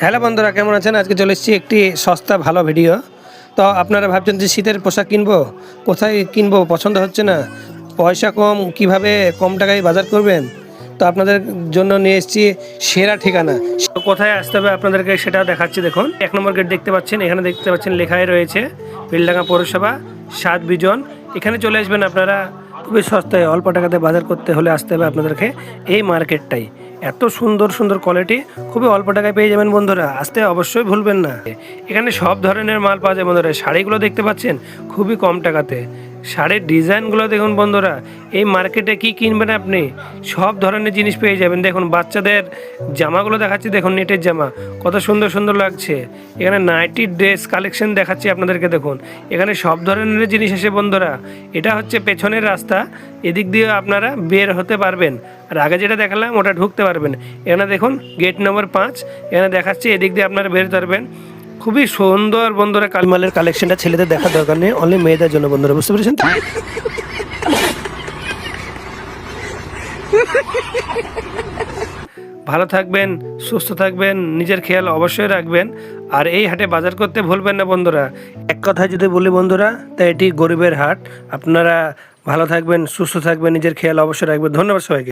Hello বন্ধুরা, কেমন আছেন? আজকে চলে এসেছি একটি সস্তা ভালো ভিডিও। তো আপনারা ভাবছেন যে শীতের পোশাক কিনবো, কোথায় কিনবো পছন্দ হচ্ছে না, পয়সা কম, কিভাবে কম টাকায় বাজার করবেন, তো আপনাদের জন্য নিয়ে এসেছি সেরা ঠিকানা। কোথায় আসতে হবে আপনাদেরকে সেটা দেখাচ্ছি। দেখুন, 1 নম্বর গেট দেখতে পাচ্ছেন, এখানে দেখতে পাচ্ছেন লেখাই রয়েছে বেলডাঙ্গা পৌরসভা 7 বিজন। এখানে চলে আসবেন আপনারা, খুবই সস্তায় অল্প টাকাতে বাজার করতে হলে আসতে হবে আপনাদেরকে এই মার্কেটটাই। এত সুন্দর সুন্দর কোয়ালিটি খুবই অল্প টাকায় পেয়ে যাবেন বন্ধুরা, আসতে অবশ্যই ভুলবেন না। এখানে সব ধরনের মাল পাওয়া যায় বন্ধুরা। শাড়িগুলো দেখতে পাচ্ছেন খুবই কম টাকাতে, শাড়ির ডিজাইনগুলো দেখুন বন্ধুরা। এই মার্কেটে কি কিনবেন আপনি, সব ধরনের জিনিস পেয়ে যাবেন। দেখুন বাচ্চাদের জামাগুলো দেখাচ্ছি, দেখুন নেটের জামা কত সুন্দর সুন্দর লাগছে। এখানে নাইটি ড্রেস কালেকশন দেখাচ্ছি আপনাদেরকে। দেখুন এখানে সব ধরনের জিনিস আছে বন্ধুরা। এটা হচ্ছে পেছনের রাস্তা, এদিক দিয়ে আপনারা বের হতে পারবেন, আর আগে যেটা দেখালাম ওটা ঢুকতে পারবেন। এখানে দেখুন গেট নম্বর 5, এখানে দেখাচ্ছি এদিক দিয়ে আপনারা বের পারবেন। খুবই সুন্দর বন্ধুরা কালমালের কালেকশনটা, ছেলেদের দেখার দরকার নেই, অনলি মেয়েদের জন্য বন্ধুরা, বুঝতে পেরেছেন তো? ভালো থাকবেন, সুস্থ থাকবেন, নিজের খেয়াল অবশ্যই রাখবেন। আর এই হাটে বাজার করতে ভুলবেন না বন্ধুরা। এক কথায় যদি বলি বন্ধুরা, তা এটি গরিবের হাট। আপনারা ভালো থাকবেন, সুস্থ থাকবেন, নিজের খেয়াল অবশ্যই রাখবেন। ধন্যবাদ সবাইকে।